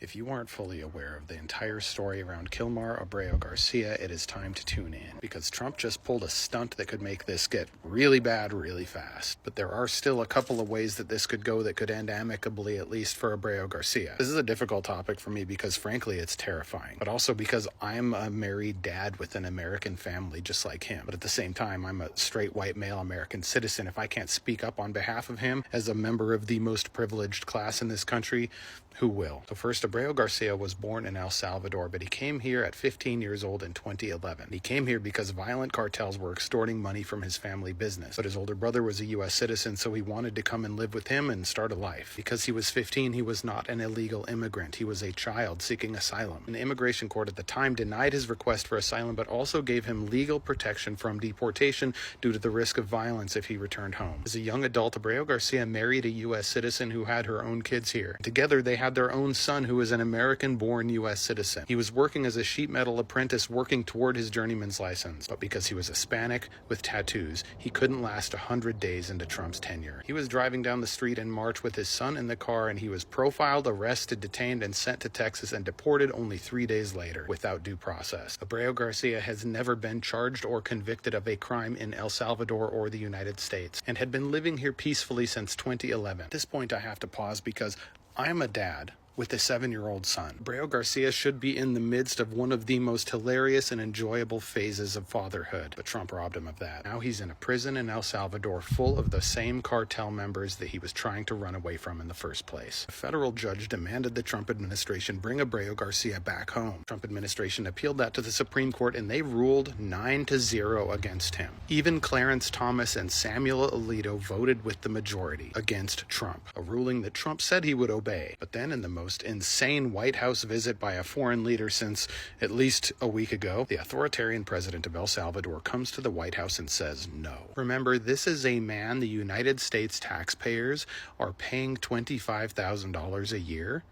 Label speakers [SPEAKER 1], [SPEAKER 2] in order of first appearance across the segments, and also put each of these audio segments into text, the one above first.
[SPEAKER 1] If you aren't fully aware of the entire story around Kilmar Abrego Garcia, it is time to tune in, because Trump just pulled a stunt that could make this get really bad really fast. But there are still a couple of ways that this could go that could end amicably, at least for Abrego Garcia. This is a difficult topic for me because frankly it's terrifying, but also because I'm a married dad with an American family just like him. But at the same time, I'm a straight white male American citizen. If I can't speak up on behalf of him as a member of the most privileged class in this country, who will? So first, Abrego Garcia was born in El Salvador, but he came here at 15 years old in 2011. He came here because violent cartels were extorting money from his family business. But his older brother was a U.S. citizen, so he wanted to come and live with him and start a life. Because he was 15, he was not an illegal immigrant. He was a child seeking asylum. And the immigration court at the time denied his request for asylum, but also gave him legal protection from deportation due to the risk of violence if he returned home. As a young adult, Abrego Garcia married a U.S. citizen who had her own kids here. Together, they had their own son who was an American-born U.S. citizen. He was working as a sheet metal apprentice working toward his journeyman's license, but because he was Hispanic with tattoos, he couldn't last 100 days into Trump's tenure. He was driving down the street in March with his son in the car, and he was profiled, arrested, detained, and sent to Texas and deported only 3 days later without due process. Abrego Garcia has never been charged or convicted of a crime in El Salvador or the United States, and had been living here peacefully since 2011. At this point, I have to pause because I'm a dad with a 7-year-old son. Abrego Garcia should be in the midst of one of the most hilarious and enjoyable phases of fatherhood, but Trump robbed him of that. Now he's in a prison in El Salvador full of the same cartel members that he was trying to run away from in the first place. A federal judge demanded the Trump administration bring Abrego Garcia back home. Trump administration appealed that to the Supreme Court, and they ruled 9-0 against him. Even Clarence Thomas and Samuel Alito voted with the majority against Trump, a ruling that Trump said he would obey. But then in the most insane White House visit by a foreign leader since at least a week ago, the authoritarian president of El Salvador comes to the White House and says no. Remember, this is a man the United States taxpayers are paying $25,000 a year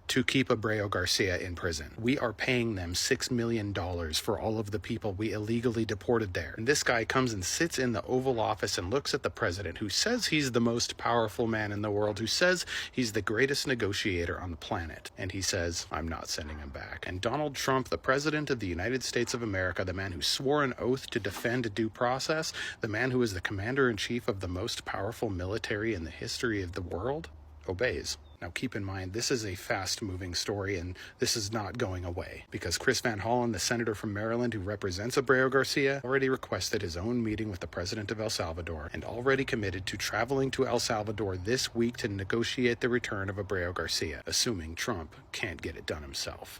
[SPEAKER 1] to keep Abrego Garcia in prison. We are paying them $6 million for all of the people we illegally deported there. And this guy comes and sits in the Oval Office and looks at the president, who says he's the most powerful man in the world, who says he's the greatest negotiator on the planet. And he says, I'm not sending him back. And Donald Trump, the president of the United States of America, the man who swore an oath to defend due process, the man who is the commander-in-chief of the most powerful military in the history of the world, obeys. Now keep in mind, this is a fast-moving story, and this is not going away, because Chris Van Hollen, the senator from Maryland who represents Abrego Garcia, already requested his own meeting with the president of El Salvador and already committed to traveling to El Salvador this week to negotiate the return of Abrego Garcia, assuming Trump can't get it done himself.